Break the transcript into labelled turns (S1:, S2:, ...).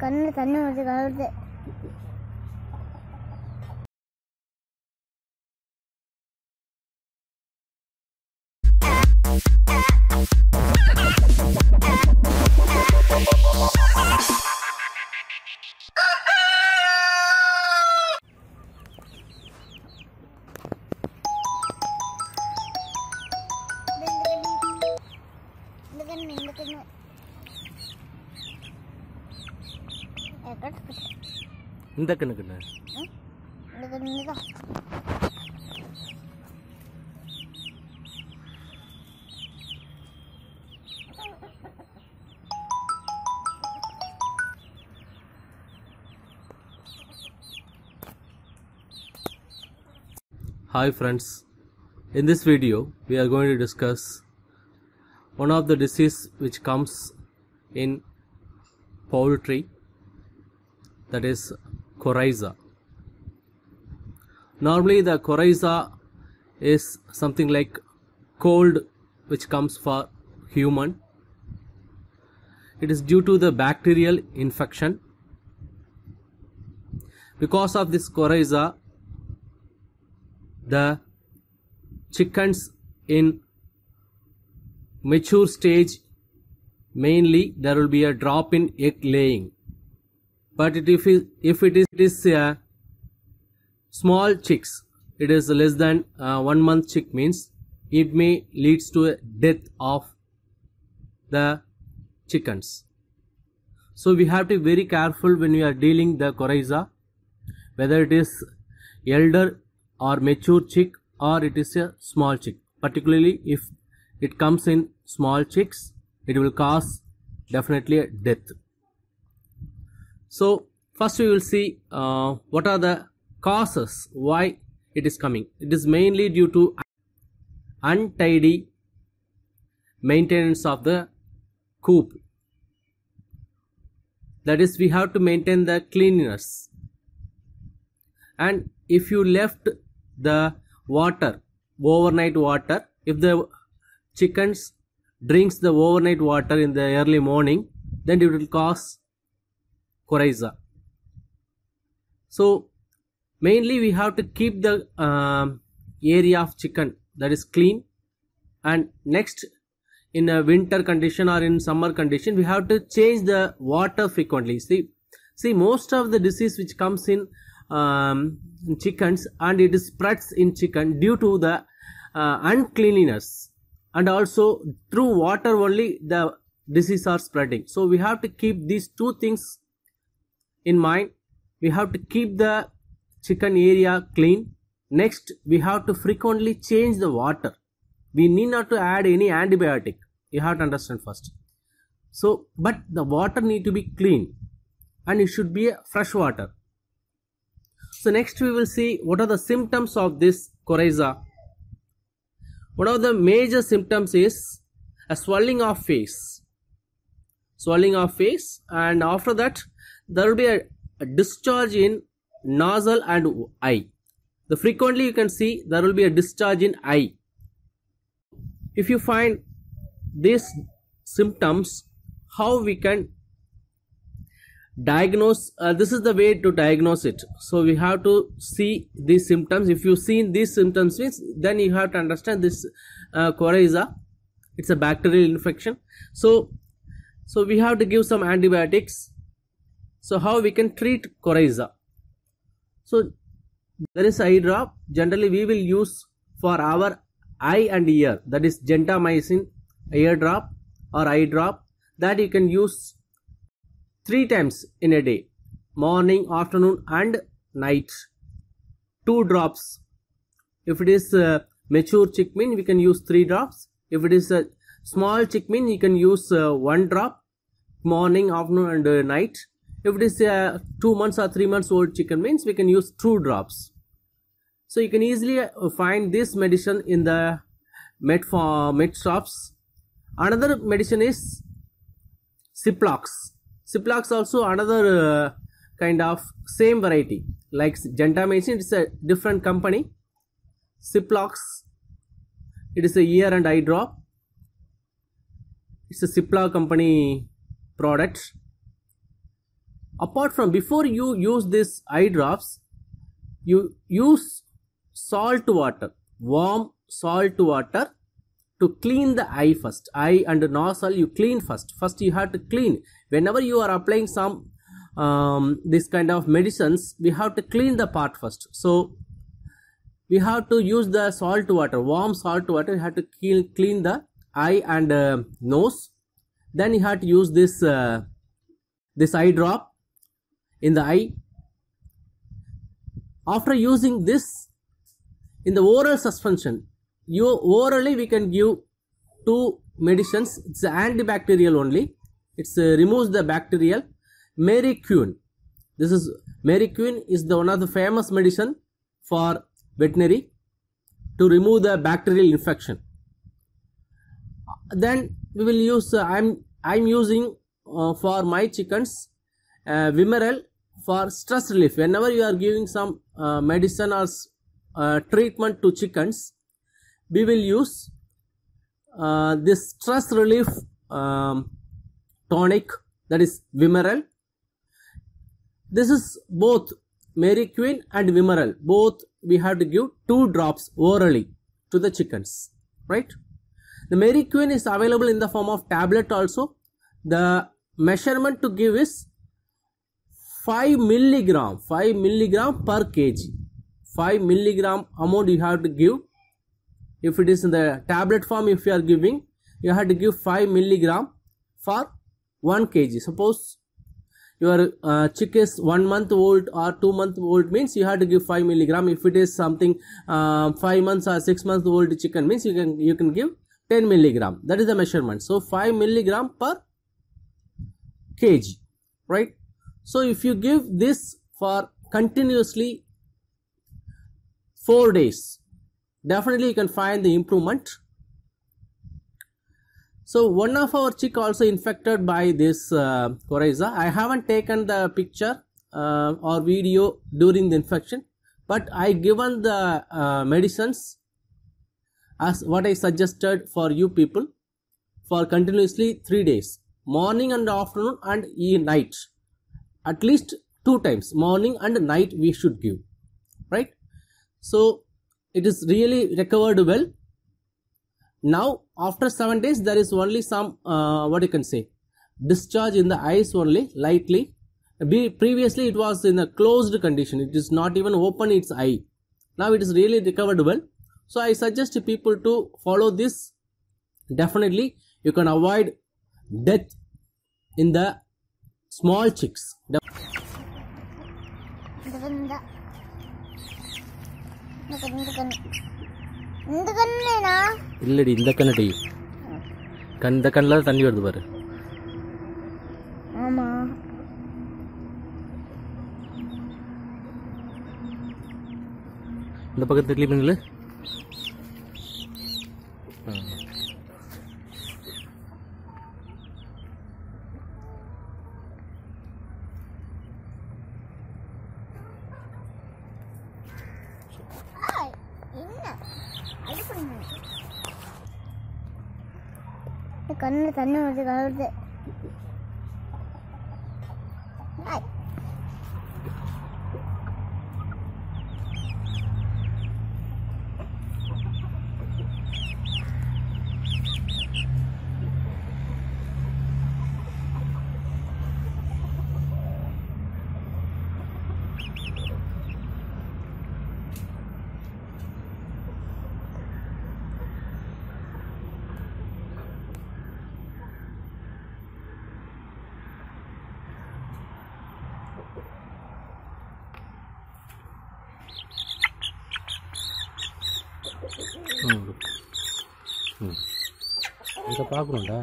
S1: கண்ணு தண்ணி வருது கலருது.
S2: இந்த கண்ணுக்குண்ண Hi friends, in this video we are going to discuss one of the disease which comes in poultry, that is coryza. Normally the coryza is something like cold which comes for human. It is due to the bacterial infection. Because of this coryza, the chickens in mature stage, mainly there will be a drop in egg laying. But if it is small chicks, it is less than 1 month chick, means it may leads to a death of the chickens. So we have to be very careful when we are dealing the coryza, whether it is elder or mature chick or it is a small chick. Particularly if it comes in small chicks, it will cause definitely a death. So first we will see what are the causes why it is coming. It is mainly due to untidy maintenance of the coop. That is, we have to maintain the cleanliness. And if you left the water, overnight water, if the chickens drinks the overnight water in the early morning, then it will cause coryza. So mainly we have to keep the area of chicken that is clean, and next, in a winter condition or in summer condition, we have to change the water frequently. See most of the disease which comes in chickens, and it spreads in chicken due to the uncleanliness, and also through water only the disease are spreading. So we have to keep these two things in mind. We have to keep the chicken area clean. Next, we have to frequently change the water. We need not to add any antibiotic. You have to understand first. So, but the water need to be clean, and it should be fresh water. So next we will see what are the symptoms of this coryza. One of the major symptoms is a swelling of face. Swelling of face, and after that there will be a discharge in nostril and eye. Frequently you can see there will be a discharge in eye. If you find these symptoms, how we can diagnose? This is the way to diagnose it. So we have to see these symptoms. If you see these symptoms, then you have to understand this coryza. It's a bacterial infection. So we have to give some antibiotics. So how we can treat coryza? So there is eye drop. Generally we will use for our eye and ear, that is gentamicin ear drop or eye drop, that you can use 3 times in a day, morning, afternoon and night. 2 drops. If it is mature chick mean, we can use 3 drops. If it is a small chick mean, you can use 1 drop, morning, afternoon and night. If it is 2 months or 3 months old chicken means, we can use 2 drops. So you can easily find this medicine in the med shops. Another medicine is Ciplox. Ciplox also another kind of same variety like gentamicin. It's a different company. Ciplox, it is a ear and eye drop. It's a Cipla company product. Apart from, before you use this eye drops, you use salt water, warm salt water to clean the eye first. Eye and nostril you clean first. First you have to clean. Whenever you are applying some this kind of medicines, we have to clean the part first. So we have to use the salt water, warm salt water. You have to clean the eye and nose. Then you have to use this this eye drop in the eye. After using this in the oral suspension, orally we can give two medicines. It's antibacterial only. It's removes the bacterial. Meriquine. This is Meriquine is the one of the famous medicine for veterinary to remove the bacterial infection. Then we will use. I'm using for my chickens Vimeral for stress relief. Whenever you are giving some medicine or treatment to chickens, we will use this stress relief tonic, that is Vimeral. This is both Meriquine and Vimeral. Both we have to give 2 drops orally to the chickens, right? The Meriquine is available in the form of tablet also. The measurement to give is 5 milligram per kg. 5 milligram amount you have to give. If it is in the tablet form, if you are giving, you have to give 5 milligram for 1 kg. Suppose your chick is 1 month old or 2 month old, means you have to give 5 milligram. If it is something 5 months or 6 months old chicken, means you can give 10 milligram. That is the measurement. So 5 milligram per kg, right? So if you give this for continuously 4 days, definitely you can find the improvement. So one of our chick also infected by this coryza. I haven't taken the picture or video during the infection, but I given the medicines as what I suggested for you people for continuously 3 days, morning and afternoon and night, at least 2 times, morning and night we should give, right? So it is really recovered well. Now after 7 days there is only some what you can say, discharge in the eyes only, lightly. Previously it was in a closed condition, it is not even open its eye. Now it is really recovered well. So I suggest people to follow this. Definitely you can avoid death in the small chicks. இல்லடி இந்த கண்ணடி இந்த கண்ணில் தண்ணி வருது பாரு.
S1: ஆமா
S2: இந்த பக்கத்து திரும்பி பண்ணல.
S1: கண்ணில் தண்ணி வருது கலருது.
S2: இதை பார்க்கணும்டா.